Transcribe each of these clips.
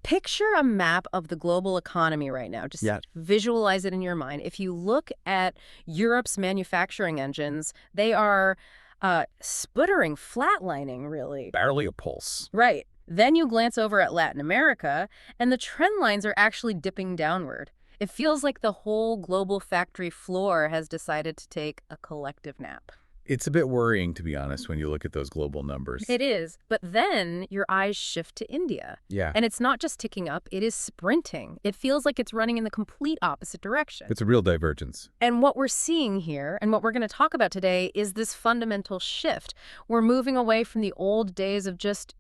Picture a map of the global economy right now. Just visualize it in your mind. If you look at Europe's manufacturing engines, they are sputtering, flatlining, really. Barely a pulse. Right. Then you glance over at Latin America, and the trend lines are actually dipping downward. It feels like the whole global factory floor has decided to take a collective nap. It's a bit worrying, to be honest, when you look at those global numbers. It is. But then your eyes shift to India. Yeah. And it's not just ticking up, it is sprinting. It feels like it's running in the complete opposite direction. It's a real divergence. And what we're seeing here, and what we're going to talk about today, is this fundamental shift. We're moving away from the old days of just,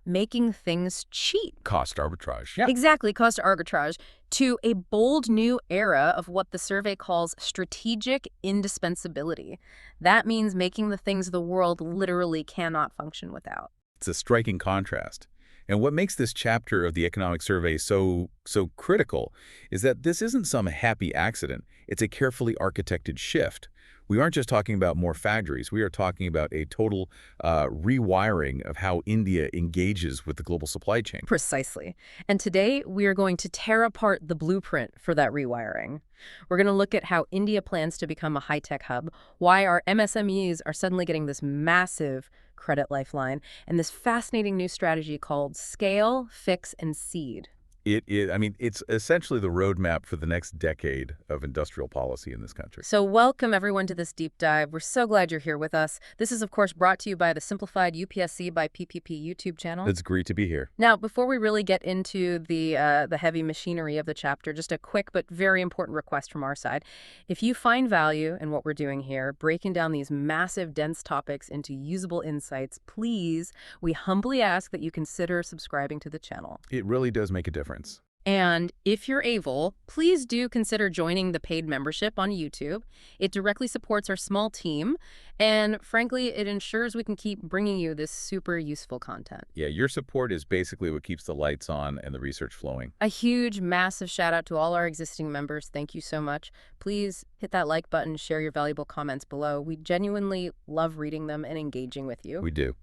making things cheap. Cost arbitrage. Yeah. Exactly, cost arbitrage, to a bold new era of what the survey calls strategic indispensability. That means making the things the world literally cannot function without. It's a striking contrast. And what makes this chapter of the economic survey so critical is that this isn't some happy accident. It's a carefully architected shift. We aren't just talking about more factories. We are talking about a total rewiring of how India engages with the global supply chain. Precisely. And today, we are going to tear apart the blueprint for that rewiring. We're going to look at how India plans to become a high-tech hub, why our MSMEs are suddenly getting this massive credit lifeline, and this fascinating new strategy called Scale, Fix, and Seed. It's essentially the roadmap for the next decade of industrial policy in this country. So welcome, everyone, to this deep dive. We're so glad you're here with us. This is, of course, brought to you by the Simplified UPSC by PPP YouTube channel. It's great to be here. Now, before we really get into the heavy machinery of the chapter, just a quick but very important request from our side. If you find value in what we're doing here, breaking down these massive, dense topics into usable insights, please, we humbly ask that you consider subscribing to the channel. It really does make a difference. And if you're able, please do consider joining the paid membership on YouTube. It directly supports our small team, and frankly, it ensures we can keep bringing you this super useful content. Yeah, your support is basically what keeps the lights on and the research flowing. A huge, massive shout out to all our existing members. Thank you so much. Please hit that like button, share your valuable comments below. We genuinely love reading them and engaging with you. We do.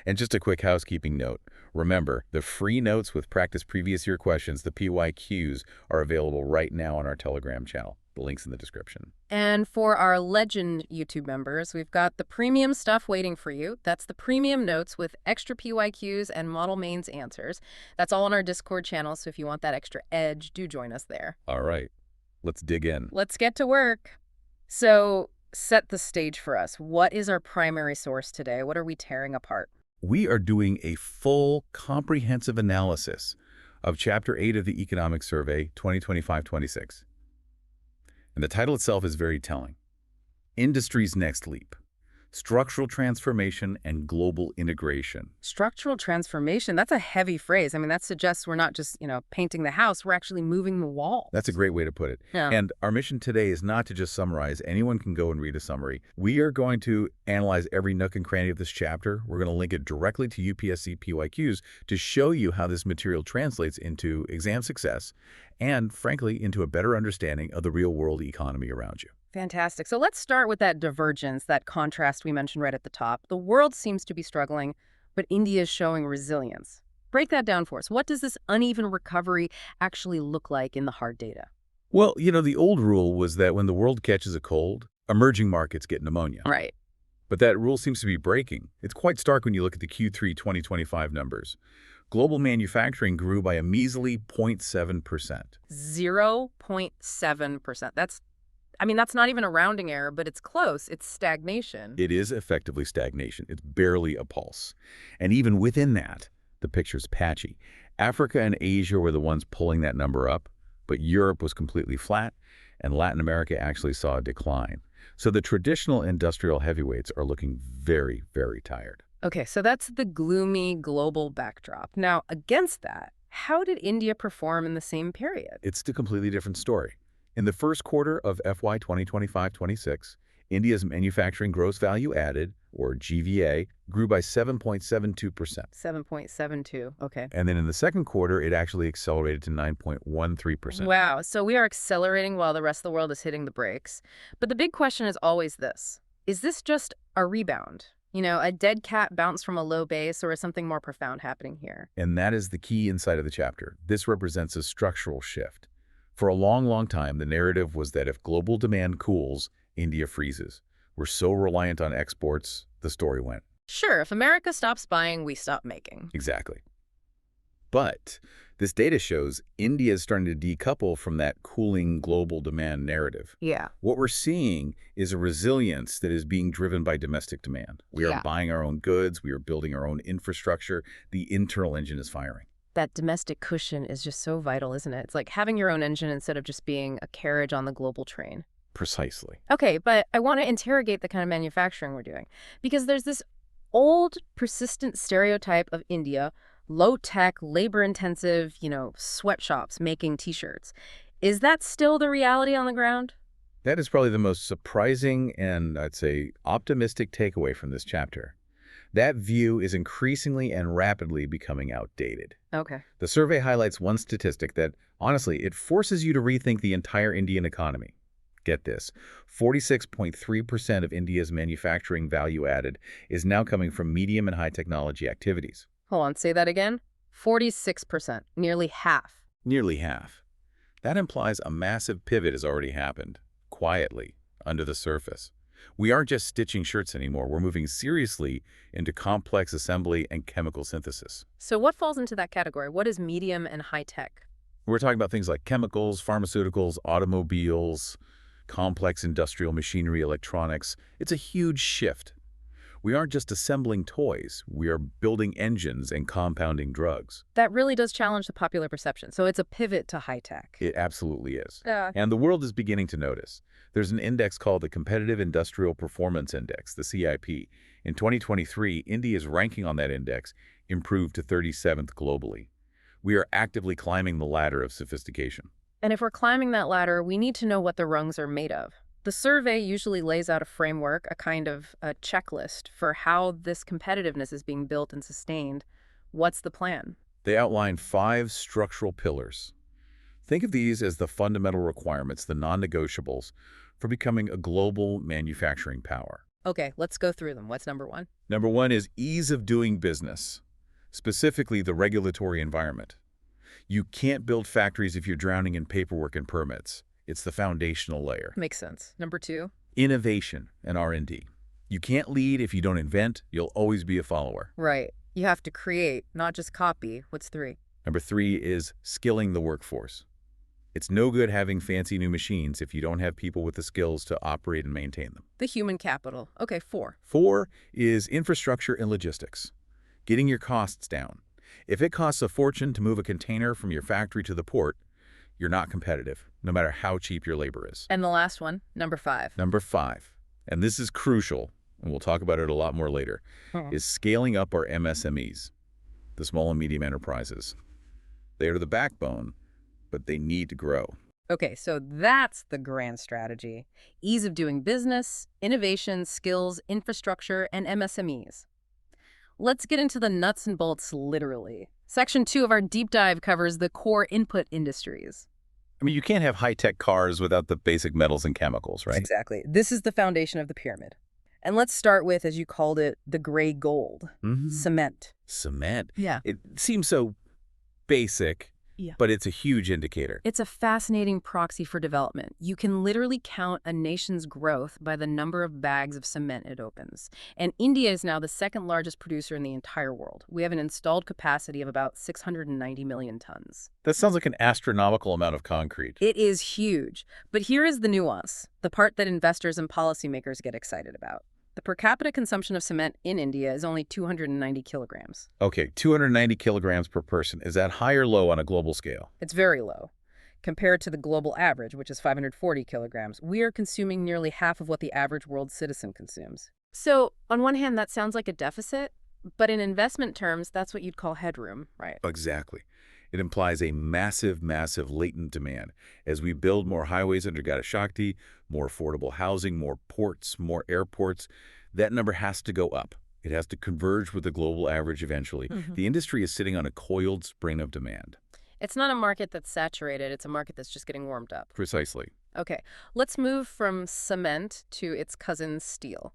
And just a quick housekeeping note. Remember, the free notes with practice previous year questions, the PYQs, are available right now on our Telegram channel. The link's in the description. And for our Legend YouTube members, we've got the premium stuff waiting for you. That's the premium notes with extra PYQs and model mains answers. That's all on our Discord channel, so if you want that extra edge, do join us there. All right. Let's dig in. Let's get to work. So, set the stage for us. What is our primary source today? What are we tearing apart? We are doing a full, comprehensive analysis of Chapter 8 of the Economic Survey 2025-26. And the title itself is very telling. Industry's Next Leap. Structural transformation and global integration. Structural transformation, that's a heavy phrase. I mean, that suggests we're not just, painting the house, we're actually moving the wall. That's a great way to put it. Yeah. And our mission today is not to just summarize. Anyone can go and read a summary. We are going to analyze every nook and cranny of this chapter. We're going to link it directly to UPSC PYQs to show you how this material translates into exam success and, frankly, into a better understanding of the real-world economy around you. Fantastic. So let's start with that divergence, that contrast we mentioned right at the top. The world seems to be struggling, but India is showing resilience. Break that down for us. What does this uneven recovery actually look like in the hard data? Well, the old rule was that when the world catches a cold, emerging markets get pneumonia. Right. But that rule seems to be breaking. It's quite stark when you look at the Q3 2025 numbers. Global manufacturing grew by a measly 0.7%. 0.7%. That's not even a rounding error, but it's close. It's stagnation. It is effectively stagnation. It's barely a pulse. And even within that, the picture's patchy. Africa and Asia were the ones pulling that number up, but Europe was completely flat, and Latin America actually saw a decline. So the traditional industrial heavyweights are looking very, very tired. Okay, so that's the gloomy global backdrop. Now, against that, how did India perform in the same period? It's a completely different story. In the first quarter of FY 2025-26, India's manufacturing gross value added, or GVA, grew by 7.72%. 7.72, okay. And then in the second quarter, it actually accelerated to 9.13%. Wow, so we are accelerating while the rest of the world is hitting the brakes. But the big question is always this. Is this just a rebound? You know, a dead cat bounced from a low base, or is something more profound happening here? And that is the key insight of the chapter. This represents a structural shift. For a long, long time, the narrative was that if global demand cools, India freezes. We're so reliant on exports, the story went. Sure, if America stops buying, we stop making. Exactly. But this data shows India is starting to decouple from that cooling global demand narrative. Yeah. What we're seeing is a resilience that is being driven by domestic demand. We are buying our own goods. We are building our own infrastructure. The internal engine is firing. That domestic cushion is just so vital, isn't it? It's like having your own engine instead of just being a carriage on the global train. Precisely. Okay, but I want to interrogate the kind of manufacturing we're doing, because there's this old, persistent stereotype of India, low-tech, labor-intensive, sweatshops making T-shirts. Is that still the reality on the ground? That is probably the most surprising and, I'd say, optimistic takeaway from this chapter. That view is increasingly and rapidly becoming outdated. Okay. The survey highlights one statistic that, honestly, it forces you to rethink the entire Indian economy. Get this, 46.3% of India's manufacturing value added is now coming from medium and high technology activities. Hold on, say that again. 46%, nearly half. Nearly half. That implies a massive pivot has already happened, quietly, under the surface. We aren't just stitching shirts anymore. We're moving seriously into complex assembly and chemical synthesis. So what falls into that category? What is medium and high tech? We're talking about things like chemicals, pharmaceuticals, automobiles, complex industrial machinery, electronics. It's a huge shift. We aren't just assembling toys. We are building engines and compounding drugs. That really does challenge the popular perception. So it's a pivot to high tech. It absolutely is. Yeah. And the world is beginning to notice. There's an index called the Competitive Industrial Performance Index, the CIP. In 2023, India's ranking on that index improved to 37th globally. We are actively climbing the ladder of sophistication. And if we're climbing that ladder, we need to know what the rungs are made of. The survey usually lays out a framework, a kind of a checklist for how this competitiveness is being built and sustained. What's the plan? They outline 5 structural pillars. Think of these as the fundamental requirements, the non-negotiables, for becoming a global manufacturing power. Okay, let's go through them. What's number 1? Number 1 is ease of doing business, specifically the regulatory environment. You can't build factories if you're drowning in paperwork and permits. It's the foundational layer. Makes sense. Number 2? Innovation and R&D. You can't lead if you don't invent. You'll always be a follower. Right. You have to create, not just copy. What's 3? Number 3 is skilling the workforce. It's no good having fancy new machines if you don't have people with the skills to operate and maintain them. The human capital. Okay, 4. 4 is infrastructure and logistics. Getting your costs down. If it costs a fortune to move a container from your factory to the port, you're not competitive, no matter how cheap your labor is. And the last one, number 5. Number 5, and this is crucial, and we'll talk about it a lot more later, is scaling up our MSMEs, the small and medium enterprises. They are the backbone, but they need to grow. Okay, so that's the grand strategy. Ease of doing business, innovation, skills, infrastructure, and MSMEs. Let's get into the nuts and bolts literally. Section 2 of our deep dive covers the core input industries. I mean, you can't have high-tech cars without the basic metals and chemicals, right? Exactly. This is the foundation of the pyramid. And let's start with, as you called it, the gray gold, cement. Cement. Yeah. It seems so basic, but it's a huge indicator. It's a fascinating proxy for development. You can literally count a nation's growth by the number of bags of cement it opens. And India is now the second largest producer in the entire world. We have an installed capacity of about 690 million tons. That sounds like an astronomical amount of concrete. It is huge. But here is the nuance, the part that investors and policymakers get excited about. The per capita consumption of cement in India is only 290 kilograms. Okay, 290 kilograms per person. Is that high or low on a global scale? It's very low. Compared to the global average, which is 540 kilograms, we are consuming nearly half of what the average world citizen consumes. So, on one hand, that sounds like a deficit, but in investment terms, that's what you'd call headroom, right? Exactly. It implies a massive, massive latent demand. As we build more highways under Gati Shakti, more affordable housing, more ports, more airports, that number has to go up. It has to converge with the global average eventually. The industry is sitting on a coiled spring of demand. It's not a market that's saturated. It's a market that's just getting warmed up. Precisely. Okay, let's move from cement to its cousin, steel.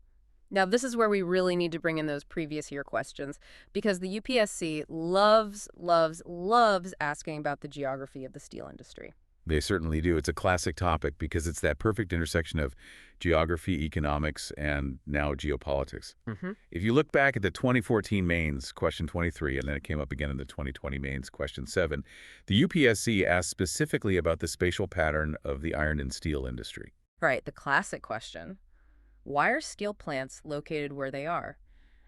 Now, this is where we really need to bring in those previous year questions because the UPSC loves, loves, loves asking about the geography of the steel industry. They certainly do. It's a classic topic because it's that perfect intersection of geography, economics, and now geopolitics. Mm-hmm. If you look back at the 2014 mains, question 23, and then it came up again in the 2020 mains, question 7, the UPSC asked specifically about the spatial pattern of the iron and steel industry. Right, the classic question. Why are steel plants located where they are?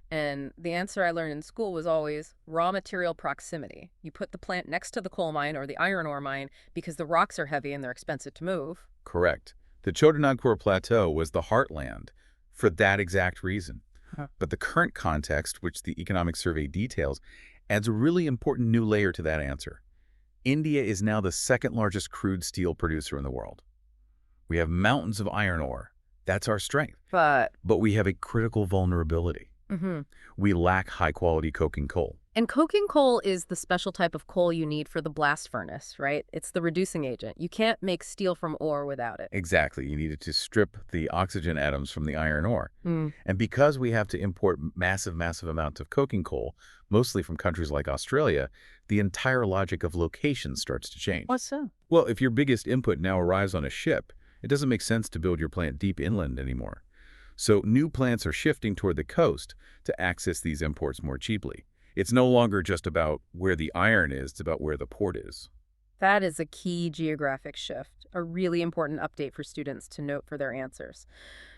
And the answer I learned in school was always raw material proximity. You put the plant next to the coal mine or the iron ore mine because the rocks are heavy and they're expensive to move. Correct. The Chotanagpur Plateau was the heartland for that exact reason. Huh. But the current context, which the economic survey details, adds a really important new layer to that answer. India is now the second largest crude steel producer in the world. We have mountains of iron ore. That's our strength. But we have a critical vulnerability. Mm-hmm. We lack high-quality coking coal. And coking coal is the special type of coal you need for the blast furnace, right? It's the reducing agent. You can't make steel from ore without it. Exactly. You needed to strip the oxygen atoms from the iron ore. Mm. And because we have to import massive, massive amounts of coking coal, mostly from countries like Australia, the entire logic of location starts to change. What's so? Well, if your biggest input now arrives on a ship, it doesn't make sense to build your plant deep inland anymore. So new plants are shifting toward the coast to access these imports more cheaply. It's no longer just about where the iron is, it's about where the port is. That is a key geographic shift, a really important update for students to note for their answers.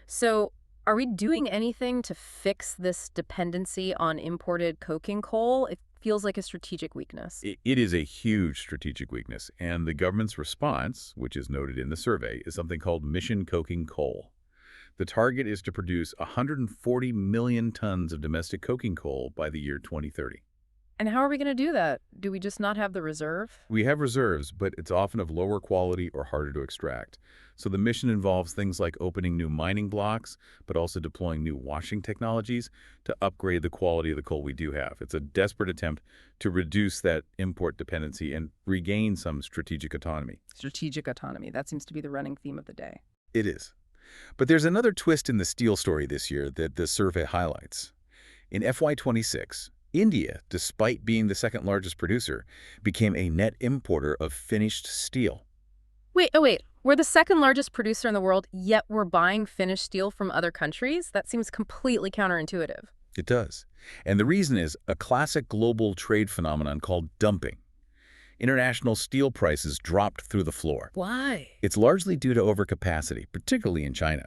So, are we doing anything to fix this dependency on imported coking coal? It feels like a strategic weakness. It is a huge strategic weakness, and the government's response, which is noted in the survey, is something called Mission Coking Coal. The target is to produce 140 million tons of domestic coking coal by the year 2030. And how are we going to do that? Do we just not have the reserve? We have reserves, but it's often of lower quality or harder to extract. So the mission involves things like opening new mining blocks, but also deploying new washing technologies to upgrade the quality of the coal we do have. It's a desperate attempt to reduce that import dependency and regain some strategic autonomy. Strategic autonomy. That seems to be the running theme of the day. It is. But there's another twist in the steel story this year that the survey highlights. In FY26, India, despite being the second largest producer, became a net importer of finished steel. Wait. We're the second largest producer in the world, yet we're buying finished steel from other countries? That seems completely counterintuitive. It does. And the reason is a classic global trade phenomenon called dumping. International steel prices dropped through the floor. Why? It's largely due to overcapacity, particularly in China.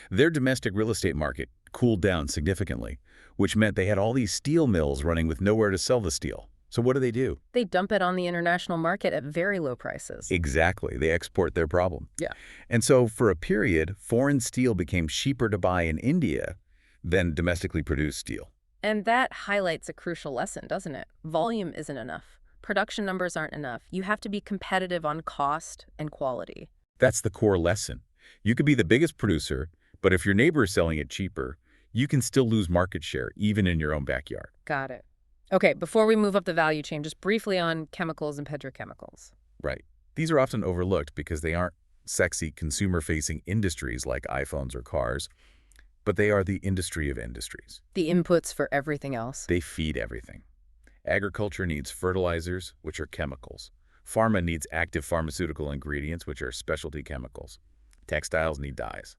Their domestic real estate market cooled down significantly, which meant they had all these steel mills running with nowhere to sell the steel. So what do? They dump it on the international market at very low prices. Exactly. They export their problem. Yeah. And so for a period, foreign steel became cheaper to buy in India than domestically produced steel. And that highlights a crucial lesson, doesn't it? Volume isn't enough. Production numbers aren't enough. You have to be competitive on cost and quality. That's the core lesson. You could be the biggest producer, but if your neighbor is selling it cheaper, you can still lose market share, even in your own backyard. Got it. Okay, before we move up the value chain, just briefly on chemicals and petrochemicals. Right. These are often overlooked because they aren't sexy consumer-facing industries like iPhones or cars, but they are the industry of industries. The inputs for everything else. They feed everything. Agriculture needs fertilizers, which are chemicals. Pharma needs active pharmaceutical ingredients, which are specialty chemicals. Textiles need dyes.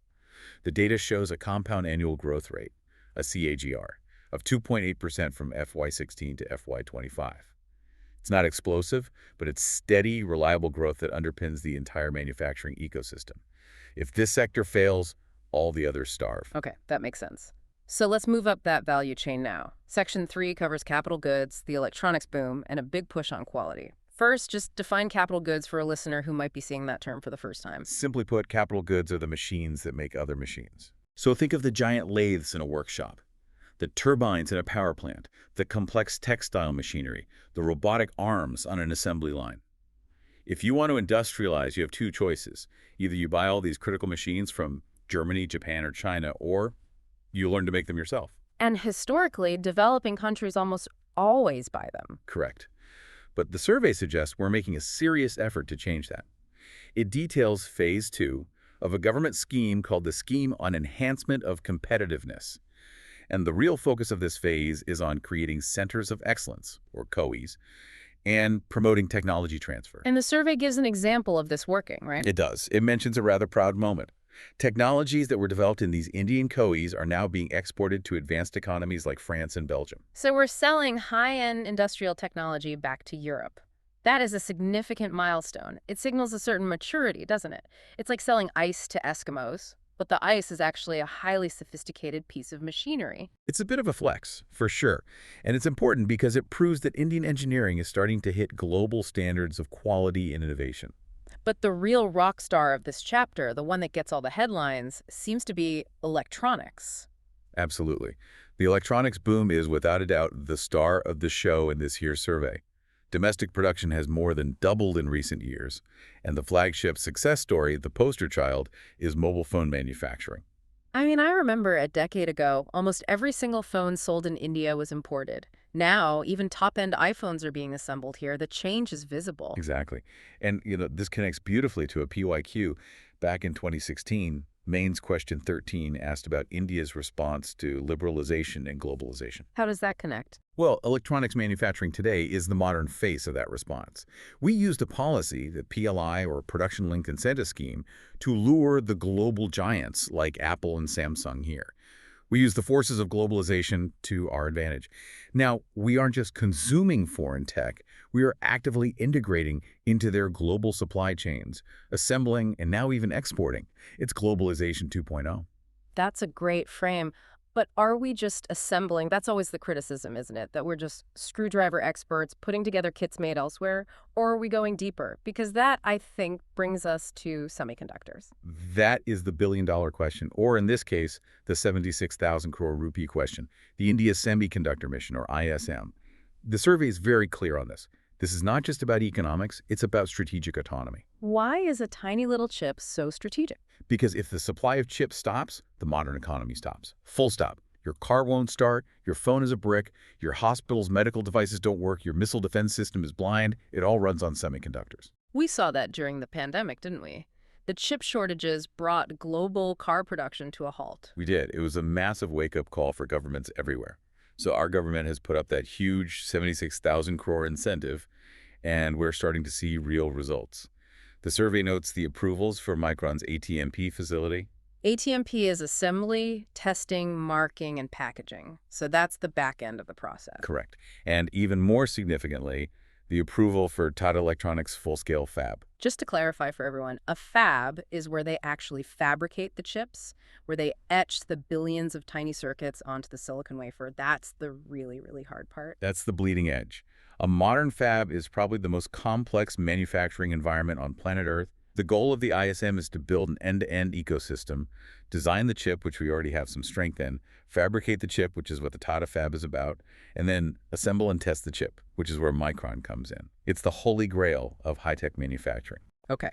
The data shows a compound annual growth rate, a CAGR, of 2.8% from FY16 to FY25. It's not explosive, but it's steady, reliable growth that underpins the entire manufacturing ecosystem. If this sector fails, all the others starve. Okay, that makes sense. So let's move up that value chain now. Section 3 covers capital goods, the electronics boom, and a big push on quality. First, just define capital goods for a listener who might be seeing that term for the first time. Simply put, capital goods are the machines that make other machines. So think of the giant lathes in a workshop, the turbines in a power plant, the complex textile machinery, the robotic arms on an assembly line. If you want to industrialize, you have two choices. Either you buy all these critical machines from Germany, Japan, or China, or you learn to make them yourself. And historically, developing countries almost always buy them. Correct. But the survey suggests we're making a serious effort to change that. It details phase 2 of a government scheme called the Scheme on Enhancement of Competitiveness. And the real focus of this phase is on creating centers of excellence, or COEs, and promoting technology transfer. And the survey gives an example of this working, right? It does. It mentions a rather proud moment. Technologies that were developed in these Indian COEs are now being exported to advanced economies like France and Belgium. So we're selling high-end industrial technology back to Europe. That is a significant milestone. It signals a certain maturity, doesn't it? It's like selling ice to Eskimos, but the ice is actually a highly sophisticated piece of machinery. It's a bit of a flex, for sure. And it's important because it proves that Indian engineering is starting to hit global standards of quality and innovation. But the real rock star of this chapter, the one that gets all the headlines, seems to be electronics. Absolutely. The electronics boom is without a doubt the star of the show in this here survey. Domestic production has more than doubled in recent years, and the flagship success story, the poster child, is mobile phone manufacturing. I mean, I remember a decade ago, almost every single phone sold in India was imported. Now, even top-end iPhones are being assembled here. The change is visible. Exactly. And, this connects beautifully to a PYQ. Back in 2016, Mains question 13 asked about India's response to liberalization and globalization. How does that connect? Well, electronics manufacturing today is the modern face of that response. We used a policy, the PLI or Production Linked Incentive Scheme, to lure the global giants like Apple and Samsung here. We use the forces of globalization to our advantage. Now, we aren't just consuming foreign tech, we are actively integrating into their global supply chains, assembling and now even exporting. It's globalization 2.0. That's a great frame. But are we just assembling? That's always the criticism, isn't it? That we're just screwdriver experts putting together kits made elsewhere? Or are we going deeper? Because that, I think, brings us to semiconductors. That is the billion-dollar question, or in this case, the 76,000 crore rupee question, the India Semiconductor Mission, or ISM. The survey is very clear on this. This is not just about economics, it's about strategic autonomy. Why is a tiny little chip so strategic? Because if the supply of chips stops, the modern economy stops. Full stop. Your car won't start, your phone is a brick, your hospital's medical devices don't work, your missile defense system is blind. It all runs on semiconductors. We saw that during the pandemic, didn't we? The chip shortages brought global car production to a halt. We did. It was a massive wake-up call for governments everywhere. So our government has put up that huge 76,000 crore incentive, and we're starting to see real results. The survey notes the approvals for Micron's ATMP facility. ATMP is assembly, testing, marking, and packaging. So that's the back end of the process. Correct. And even more significantly, the approval for Tata Electronics full-scale fab. Just to clarify for everyone, a fab is where they actually fabricate the chips, where they etch the billions of tiny circuits onto the silicon wafer. That's the really, really hard part. That's the bleeding edge. A modern fab is probably the most complex manufacturing environment on planet Earth. The goal of the ISM is to build an end-to-end ecosystem, design the chip, which we already have some strength in, fabricate the chip, which is what the Tata fab is about, and then assemble and test the chip, which is where Micron comes in. It's the holy grail of high-tech manufacturing. Okay.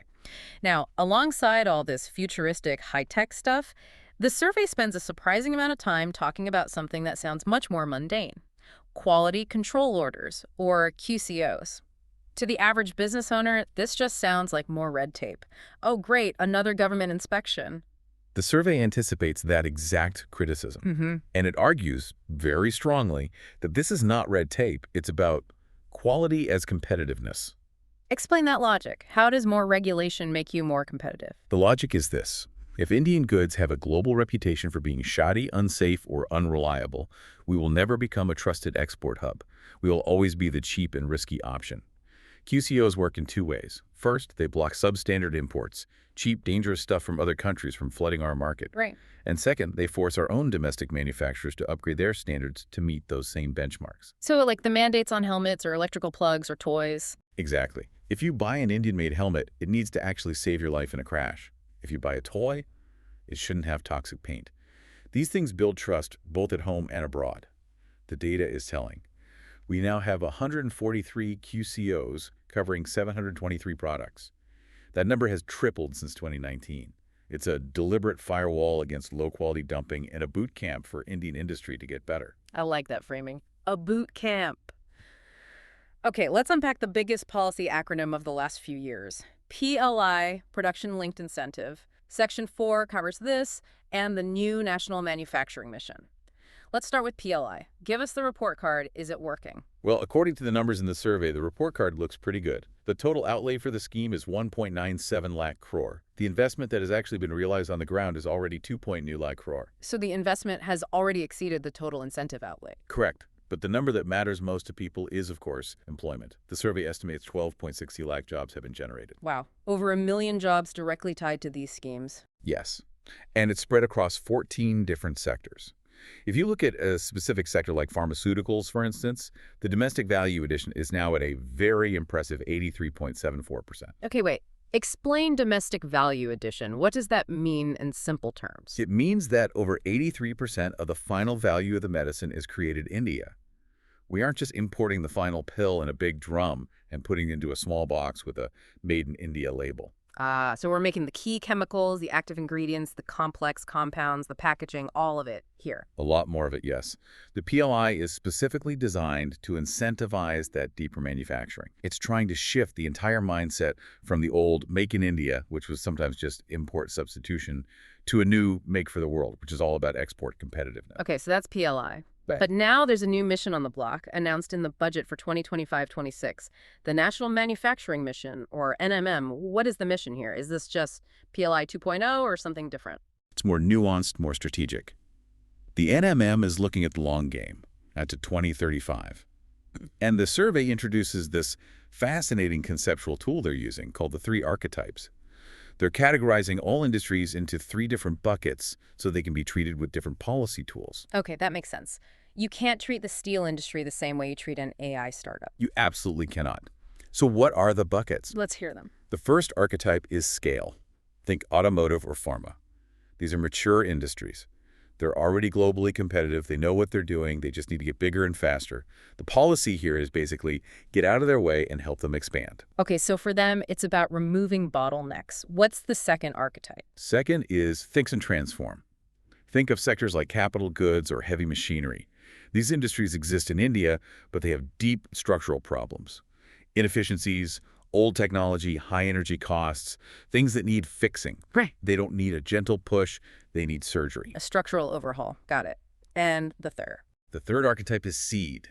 Now, alongside all this futuristic high-tech stuff, the survey spends a surprising amount of time talking about something that sounds much more mundane: quality control orders, or QCOs. To the average business owner, this just sounds like more red tape. Oh, great, another government inspection. The survey anticipates that exact criticism, and it argues very strongly that this is not red tape. It's about quality as competitiveness. Explain that logic. How does more regulation make you more competitive? The logic is this. If Indian goods have a global reputation for being shoddy, unsafe, or unreliable, we will never become a trusted export hub. We will always be the cheap and risky option. QCOs work in two ways. First, they block substandard imports, cheap, dangerous stuff from other countries from flooding our market. Right. And second, they force our own domestic manufacturers to upgrade their standards to meet those same benchmarks. So like the mandates on helmets or electrical plugs or toys? Exactly. If you buy an Indian-made helmet, it needs to actually save your life in a crash. If you buy a toy, it shouldn't have toxic paint. These things build trust both at home and abroad. The data is telling. We now have 143 QCOs covering 723 products. That number has tripled since 2019. It's a deliberate firewall against low-quality dumping and a boot camp for Indian industry to get better. I like that framing. A boot camp. Okay, let's unpack the biggest policy acronym of the last few years. PLI, Production Linked Incentive. Section 4 covers this, and the new National Manufacturing Mission. Let's start with PLI. Give us the report card. Is it working? Well, according to the numbers in the survey, the report card looks pretty good. The total outlay for the scheme is 1.97 lakh crore. The investment that has actually been realized on the ground is already 2.2 lakh crore. So the investment has already exceeded the total incentive outlay. Correct. But the number that matters most to people is, of course, employment. The survey estimates 12.60 lakh jobs have been generated. Wow. Over 1 million jobs directly tied to these schemes. Yes. And it's spread across 14 different sectors. If you look at a specific sector like pharmaceuticals, for instance, the domestic value addition is now at a very impressive 83.74%. Okay, wait. Explain domestic value addition. What does that mean in simple terms? It means that over 83% of the final value of the medicine is created in India. We aren't just importing the final pill in a big drum and putting it into a small box with a Made in India label. So we're making the key chemicals, the active ingredients, the complex compounds, the packaging, all of it here. A lot more of it, yes. The PLI is specifically designed to incentivize that deeper manufacturing. It's trying to shift the entire mindset from the old make in India, which was sometimes just import substitution, to a new make for the world, which is all about export competitiveness. Okay, so that's PLI. But now there's a new mission on the block announced in the budget for 2025-26, the National Manufacturing Mission, or NMM. What is the mission here? Is this just PLI 2.0 or something different? It's more nuanced, more strategic. The NMM is looking at the long game, out to 2035. And the survey introduces this fascinating conceptual tool they're using called the 3 archetypes. They're categorizing all industries into 3 different buckets so they can be treated with different policy tools. Okay, that makes sense. You can't treat the steel industry the same way you treat an AI startup. You absolutely cannot. So what are the buckets? Let's hear them. The first archetype is scale. Think automotive or pharma. These are mature industries. They're already globally competitive. They know what they're doing. They just need to get bigger and faster. The policy here is basically get out of their way and help them expand. Okay, so for them, it's about removing bottlenecks. What's the second archetype? Second is fix and transform. Think of sectors like capital goods or heavy machinery. These industries exist in India, but they have deep structural problems. Inefficiencies, old technology, high energy costs, things that need fixing. Right. They don't need a gentle push. They need surgery. A structural overhaul. Got it. And the third? The third archetype is seed.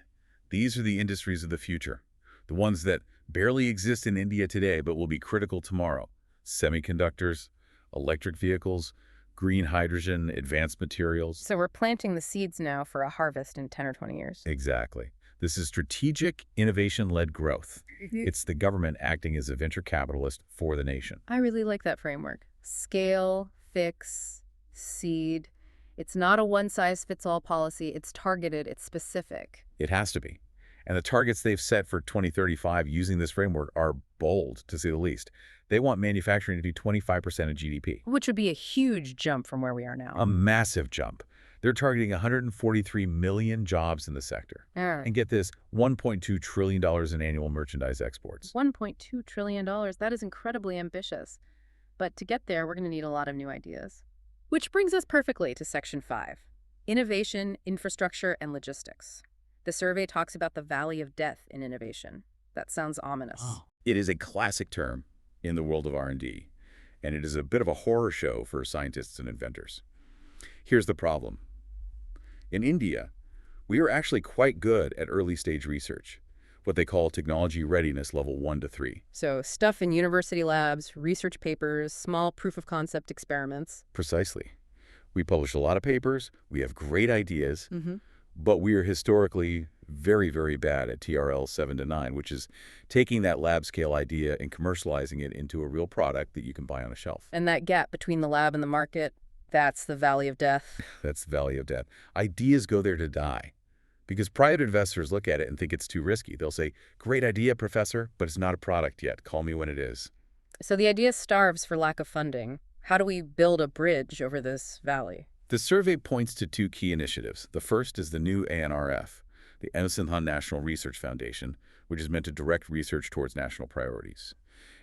These are the industries of the future, the ones that barely exist in India today but will be critical tomorrow. Semiconductors, electric vehicles, green hydrogen, advanced materials. So we're planting the seeds now for a harvest in 10 or 20 years. Exactly. This is strategic, innovation-led growth. It's the government acting as a venture capitalist for the nation. I really like that framework. Scale, fix, seed. It's not a one-size-fits-all policy. It's targeted. It's specific. It has to be. And the targets they've set for 2035 using this framework are bold, to say the least. They want manufacturing to be 25% of GDP. Which would be a huge jump from where we are now. A massive jump. They're targeting 143 million jobs in the sector. And get this, $1.2 trillion in annual merchandise exports. $1.2 trillion. That is incredibly ambitious. But to get there, we're going to need a lot of new ideas. Which brings us perfectly to Section 5, Innovation, Infrastructure, and Logistics. The survey talks about the valley of death in innovation. That sounds ominous. Oh. It is a classic term in the world of R&D, and it is a bit of a horror show for scientists and inventors. Here's the problem. In India, we are actually quite good at early-stage research, what they call technology readiness level 1 to 3. So stuff in university labs, research papers, small proof-of-concept experiments. Precisely. We publish a lot of papers, we have great ideas, but we are historically very, very bad at TRL 7 to 9, which is taking that lab-scale idea and commercializing it into a real product that you can buy on a shelf. And that gap between the lab and the market, that's the valley of death. That's the valley of death. Ideas go there to die because private investors look at it and think it's too risky. They'll say, great idea, professor, but it's not a product yet. Call me when it is. So the idea starves for lack of funding. How do we build a bridge over this valley? The survey points to 2 key initiatives. The first is the new ANRF, the Emerson National Research Foundation, which is meant to direct research towards national priorities.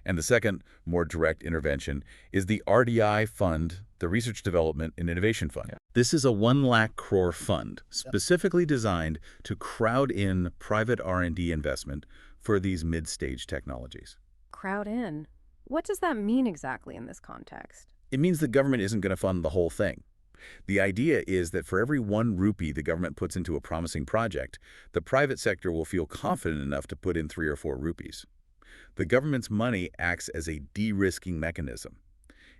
And the second, more direct intervention, is the RDI Fund, the Research Development and Innovation Fund. Yeah. This is a 1 lakh crore fund specifically designed to crowd in private R&D investment for these mid-stage technologies. Crowd in? What does that mean exactly in this context? It means the government isn't going to fund the whole thing. The idea is that for every 1 rupee the government puts into a promising project, the private sector will feel confident enough to put in 3 or 4 rupees. The government's money acts as a de-risking mechanism.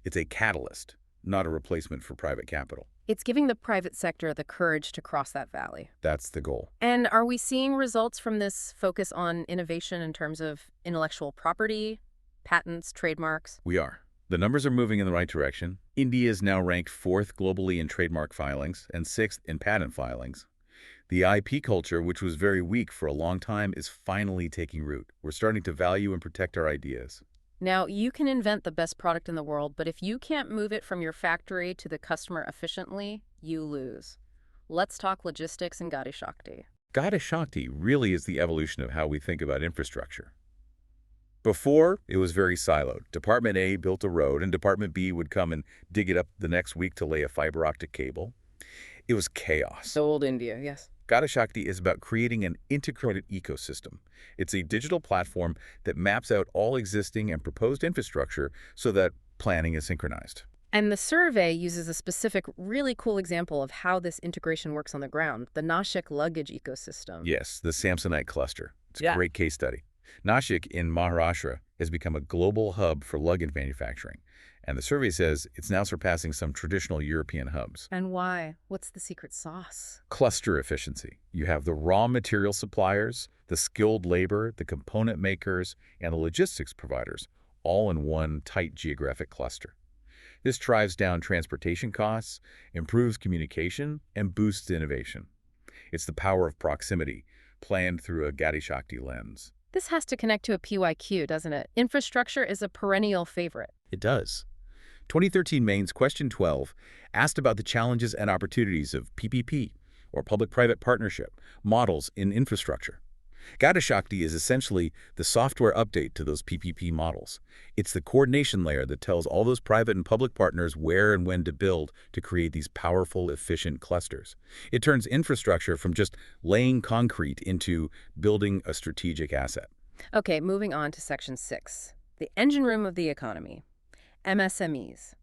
It's a catalyst, not a replacement for private capital. It's giving the private sector the courage to cross that valley. That's the goal. And are we seeing results from this focus on innovation in terms of intellectual property, patents, trademarks? We are. The numbers are moving in the right direction. India is now ranked 4th globally in trademark filings and 6th in patent filings. The IP culture, which was very weak for a long time, is finally taking root. We're starting to value and protect our ideas. Now, you can invent the best product in the world, but if you can't move it from your factory to the customer efficiently, you lose. Let's talk logistics and Gati Shakti. Gati Shakti really is the evolution of how we think about infrastructure. Before, it was very siloed. Department A built a road, and Department B would come and dig it up the next week to lay a fiber optic cable. It was chaos. So old India, yes. Gati Shakti is about creating an integrated ecosystem. It's a digital platform that maps out all existing and proposed infrastructure so that planning is synchronized. And the survey uses a specific, really cool example of how this integration works on the ground, the Nashik luggage ecosystem. Yes, the Samsonite cluster. It's Yeah. a great case study. Nashik in Maharashtra has become a global hub for luggage manufacturing, and the survey says it's now surpassing some traditional European hubs. And why? What's the secret sauce? Cluster efficiency. You have the raw material suppliers, the skilled labor, the component makers, and the logistics providers, all in one tight geographic cluster. This drives down transportation costs, improves communication, and boosts innovation. It's the power of proximity, planned through a Gati Shakti lens. This has to connect to a PYQ, doesn't it? Infrastructure is a perennial favorite. It does. 2013 Mains question 12 asked about the challenges and opportunities of PPP, or public-private partnership, models in infrastructure. Gati Shakti is essentially the software update to those PPP models. It's the coordination layer that tells all those private and public partners where and when to build to create these powerful, efficient clusters. It turns infrastructure from just laying concrete into building a strategic asset. Okay, moving on to Section 6, the engine room of the economy, MSMEs.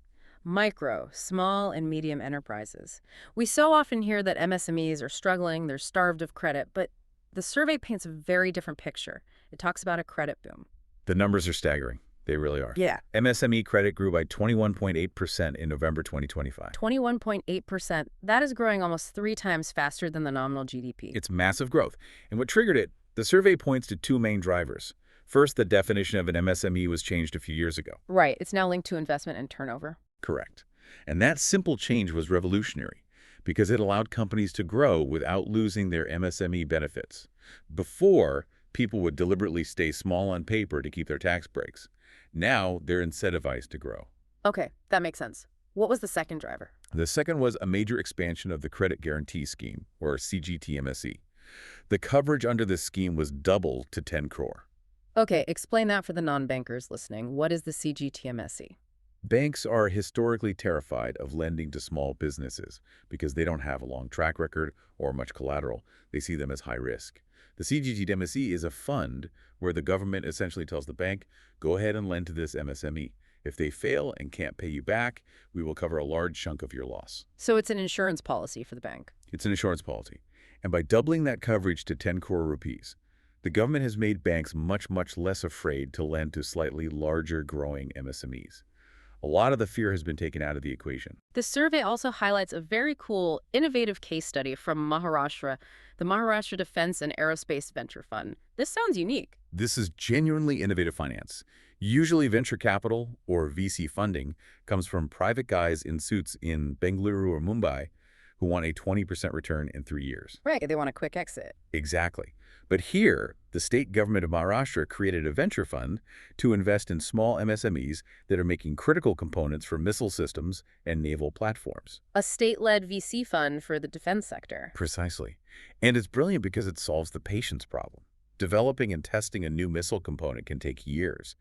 Micro, small, and medium enterprises. We so often hear that MSMEs are struggling, they're starved of credit, but the survey paints a very different picture. It talks about a credit boom. The numbers are staggering. They really are. Yeah. MSME credit grew by 21.8% in November 2025. 21.8%. That is growing almost 3 times faster than the nominal GDP. It's massive growth. And what triggered it? The survey points to 2 main drivers. First, the definition of an MSME was changed a few years ago. Right. It's now linked to investment and turnover. Correct. And that simple change was revolutionary because it allowed companies to grow without losing their MSME benefits. Before, people would deliberately stay small on paper to keep their tax breaks. Now, they're incentivized to grow. Okay, that makes sense. What was the second driver? The second was a major expansion of the Credit Guarantee Scheme, or CGTMSE. The coverage under this scheme was doubled to 10 crore. Okay, explain that for the non-bankers listening. What is the CGTMSE? Banks are historically terrified of lending to small businesses because they don't have a long track record or much collateral. They see them as high risk. The CGTMSE is a fund where the government essentially tells the bank, go ahead and lend to this MSME. If they fail and can't pay you back, we will cover a large chunk of your loss. So it's an insurance policy for the bank. It's an insurance policy. And by doubling that coverage to 10 crore rupees, the government has made banks much, much less afraid to lend to slightly larger growing MSMEs. A lot of the fear has been taken out of the equation. The survey also highlights a very cool, innovative case study from Maharashtra, the Maharashtra Defense and Aerospace Venture Fund. This sounds unique. This is genuinely innovative finance. Usually venture capital, or VC funding, comes from private guys in suits in Bengaluru or Mumbai who want a 20% return in 3 years. Right, they want a quick exit. Exactly. But here, the state government of Maharashtra created a venture fund to invest in small MSMEs that are making critical components for missile systems and naval platforms. A state-led VC fund for the defense sector. Precisely. And it's brilliant because it solves the patience problem. Developing and testing a new missile component can take years.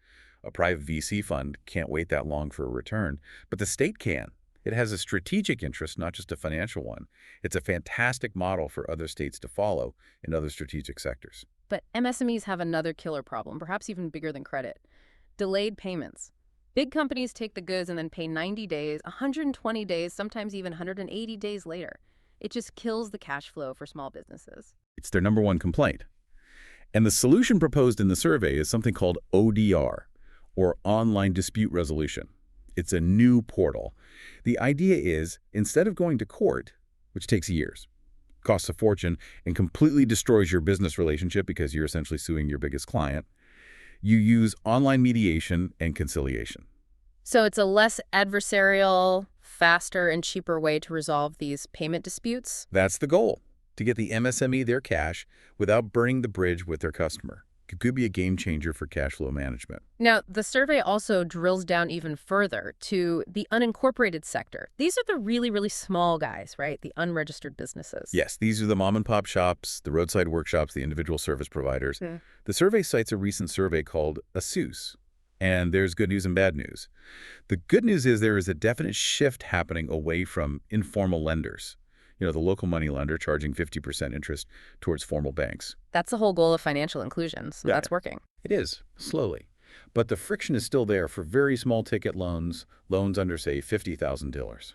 A private VC fund can't wait that long for a return, but the state can. It has a strategic interest, not just a financial one. It's a fantastic model for other states to follow in other strategic sectors. But MSMEs have another killer problem, perhaps even bigger than credit. Delayed payments. Big companies take the goods and then pay 90 days, 120 days, sometimes even 180 days later. It just kills the cash flow for small businesses. It's their number one complaint. And the solution proposed in the survey is something called ODR, or Online Dispute Resolution. It's a new portal. The idea is, instead of going to court, which takes years, costs a fortune, and completely destroys your business relationship because you're essentially suing your biggest client, you use online mediation and conciliation. So it's a less adversarial, faster, and cheaper way to resolve these payment disputes? That's the goal, to get the MSME their cash without burning the bridge with their customer. It could be a game changer for cash flow management. Now, the survey also drills down even further to the unincorporated sector. These are the really, really small guys, right? The unregistered businesses. Yes, these are the mom-and-pop shops, the roadside workshops, the individual service providers. The survey cites a recent survey called ASUS, and there's good news and bad news. The good news is there is a definite shift happening away from informal lenders. The local money lender charging 50% interest towards formal banks. That's the whole goal of financial inclusion, so that's working. It is, slowly. But the friction is still there for very small ticket loans under, say, $50,000.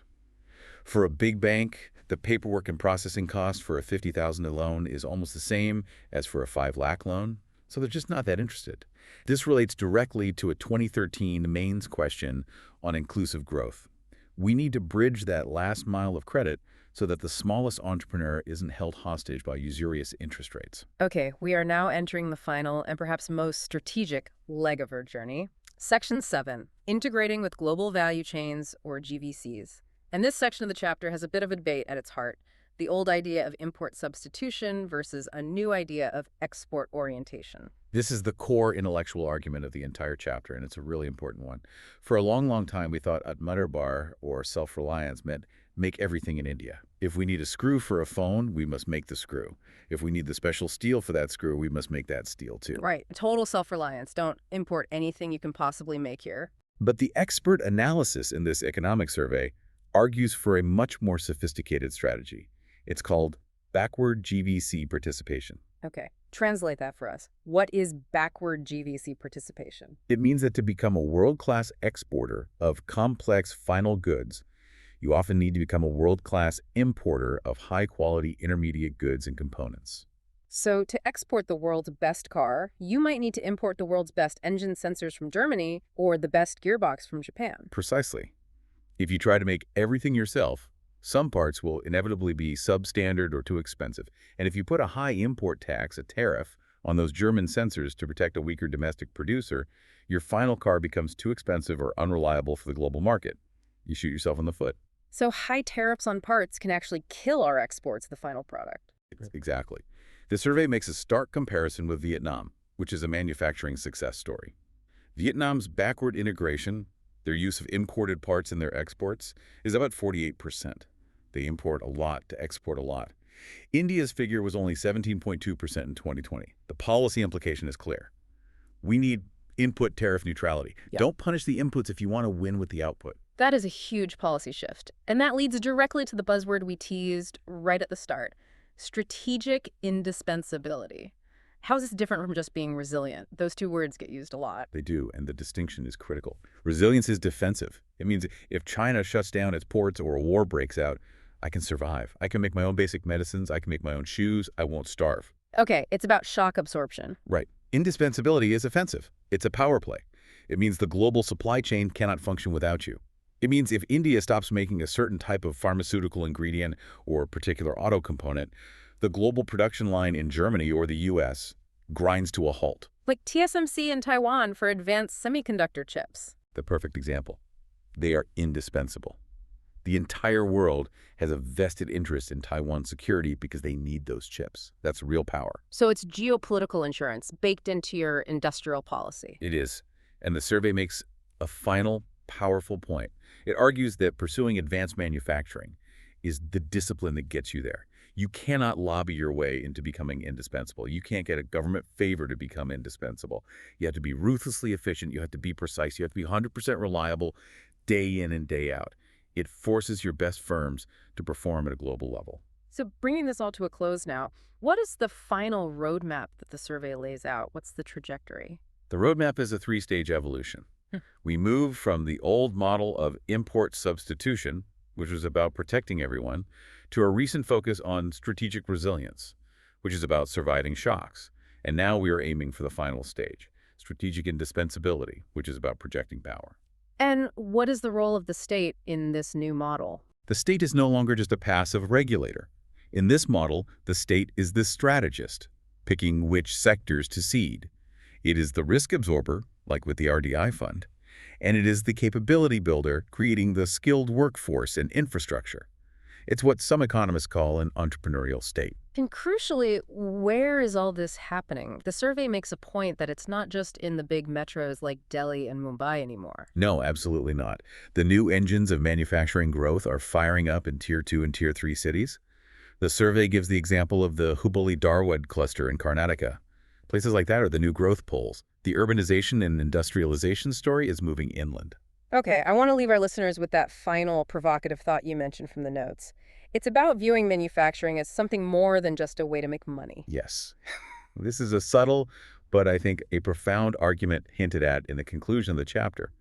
For a big bank, the paperwork and processing cost for a $50,000 loan is almost the same as for a $5 lakh loan, so they're just not that interested. This relates directly to a 2013 Mains question on inclusive growth. We need to bridge that last mile of credit so that the smallest entrepreneur isn't held hostage by usurious interest rates. Okay, we are now entering the final and perhaps most strategic leg of our journey. Section 7, Integrating with Global Value Chains, or GVCs. And this section of the chapter has a bit of a debate at its heart. The old idea of import substitution versus a new idea of export orientation. This is the core intellectual argument of the entire chapter, and it's a really important one. For a long, long time, we thought Atmanirbhar, or self-reliance, meant make everything in India. If we need a screw for a phone, we must make the screw. If we need the special steel for that screw, we must make that steel too. Right. Total self-reliance. Don't import anything you can possibly make here. But the expert analysis in this economic survey argues for a much more sophisticated strategy. It's called backward GVC participation. Okay. Translate that for us. What is backward GVC participation? It means that to become a world-class exporter of complex final goods, you often need to become a world-class importer of high-quality intermediate goods and components. So to export the world's best car, you might need to import the world's best engine sensors from Germany or the best gearbox from Japan. Precisely. If you try to make everything yourself, some parts will inevitably be substandard or too expensive. And if you put a high import tax, a tariff, on those German sensors to protect a weaker domestic producer, your final car becomes too expensive or unreliable for the global market. You shoot yourself in the foot. So high tariffs on parts can actually kill our exports of the final product. Exactly. The survey makes a stark comparison with Vietnam, which is a manufacturing success story. Vietnam's backward integration, their use of imported parts in their exports, is about 48%. They import a lot to export a lot. India's figure was only 17.2% in 2020. The policy implication is clear. We need input tariff neutrality. Yep. Don't punish the inputs if you want to win with the output. That is a huge policy shift. And that leads directly to the buzzword we teased right at the start, strategic indispensability. How is this different from just being resilient? Those two words get used a lot. They do, and the distinction is critical. Resilience is defensive. It means if China shuts down its ports or a war breaks out, I can survive. I can make my own basic medicines. I can make my own shoes. I won't starve. Okay, it's about shock absorption. Right. Indispensability is offensive. It's a power play. It means the global supply chain cannot function without you. It means if India stops making a certain type of pharmaceutical ingredient or particular auto component, the global production line in Germany or the US grinds to a halt. Like TSMC in Taiwan for advanced semiconductor chips. The perfect example. They are indispensable. The entire world has a vested interest in Taiwan's security because they need those chips. That's real power. So it's geopolitical insurance baked into your industrial policy. It is. And the survey makes a final, powerful point. It argues that pursuing advanced manufacturing is the discipline that gets you there. You cannot lobby your way into becoming indispensable. You can't get a government favor to become indispensable. You have to be ruthlessly efficient. You have to be precise. You have to be 100% reliable day in and day out. It forces your best firms to perform at a global level. So bringing this all to a close now, what is the final roadmap that the survey lays out? What's the trajectory? The roadmap is a three-stage evolution. We moved from the old model of import substitution, which was about protecting everyone, to a recent focus on strategic resilience, which is about surviving shocks. And now we are aiming for the final stage, strategic indispensability, which is about projecting power. And what is the role of the state in this new model? The state is no longer just a passive regulator. In this model, the state is the strategist, picking which sectors to seed. It is the risk absorber, like with the RDI fund, and it is the capability builder, creating the skilled workforce and infrastructure. It's what some economists call an entrepreneurial state. And crucially, where is all this happening? The survey makes a point that it's not just in the big metros like Delhi and Mumbai anymore. No, absolutely not. The new engines of manufacturing growth are firing up in Tier 2 and Tier 3 cities. The survey gives the example of the Hubballi-Dharwad cluster in Karnataka. Places like that are the new growth poles. The urbanization and industrialization story is moving inland. Okay, I want to leave our listeners with that final provocative thought you mentioned from the notes. It's about viewing manufacturing as something more than just a way to make money. Yes. This is a subtle, but I think a profound argument hinted at in the conclusion of the chapter.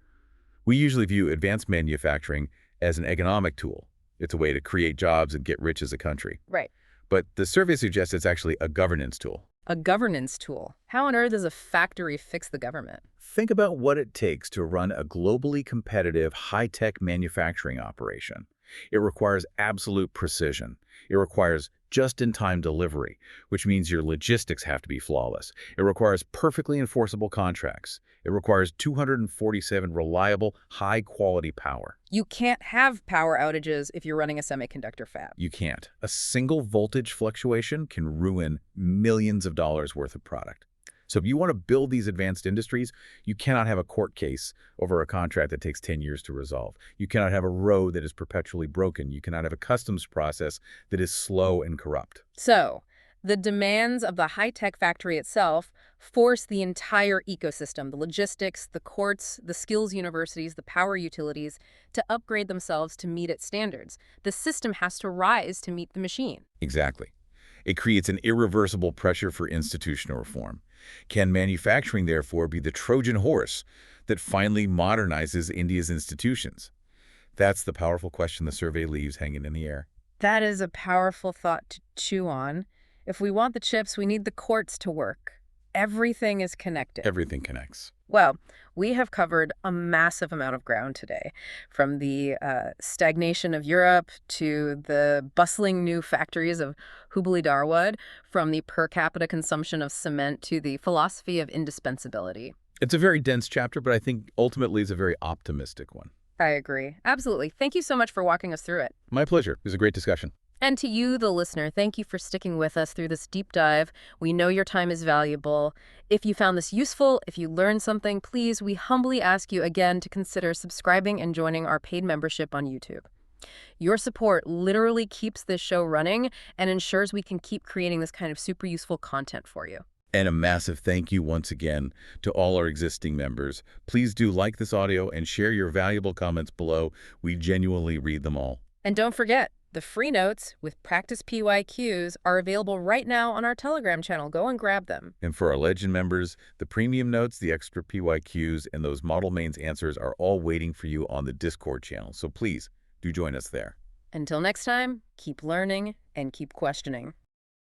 We usually view advanced manufacturing as an economic tool. It's a way to create jobs and get rich as a country. Right. But the survey suggests it's actually a governance tool. A governance tool. How on earth does a factory fix the government? Think about what it takes to run a globally competitive, high-tech manufacturing operation. It requires absolute precision. It requires just-in-time delivery, which means your logistics have to be flawless. It requires perfectly enforceable contracts. It requires 247 reliable, high-quality power. You can't have power outages if you're running a semiconductor fab. You can't. A single voltage fluctuation can ruin millions of dollars worth of product. So if you want to build these advanced industries, you cannot have a court case over a contract that takes 10 years to resolve. You cannot have a road that is perpetually broken. You cannot have a customs process that is slow and corrupt. So, the demands of the high-tech factory itself force the entire ecosystem, the logistics, the courts, the skills universities, the power utilities, to upgrade themselves to meet its standards. The system has to rise to meet the machine. Exactly. It creates an irreversible pressure for institutional reform. Can manufacturing, therefore, be the Trojan horse that finally modernizes India's institutions? That's the powerful question the survey leaves hanging in the air. That is a powerful thought to chew on. If we want the chips, we need the courts to work. Everything is connected. Everything connects. Well, we have covered a massive amount of ground today, from the stagnation of Europe to the bustling new factories of Hubballi-Dharwad, from the per capita consumption of cement to the philosophy of indispensability. It's a very dense chapter, but I think ultimately it's a very optimistic one. I agree. Absolutely. Thank you so much for walking us through it. My pleasure. It was a great discussion. And to you, the listener, thank you for sticking with us through this deep dive. We know your time is valuable. If you found this useful, if you learned something, please, we humbly ask you again to consider subscribing and joining our paid membership on YouTube. Your support literally keeps this show running and ensures we can keep creating this kind of super useful content for you. And a massive thank you once again to all our existing members. Please do like this audio and share your valuable comments below. We genuinely read them all. And don't forget, the free notes with practice PYQs are available right now on our Telegram channel. Go and grab them. And for our Legend members, the premium notes, the extra PYQs, and those Model Mains answers are all waiting for you on the Discord channel. So please do join us there. Until next time, keep learning and keep questioning.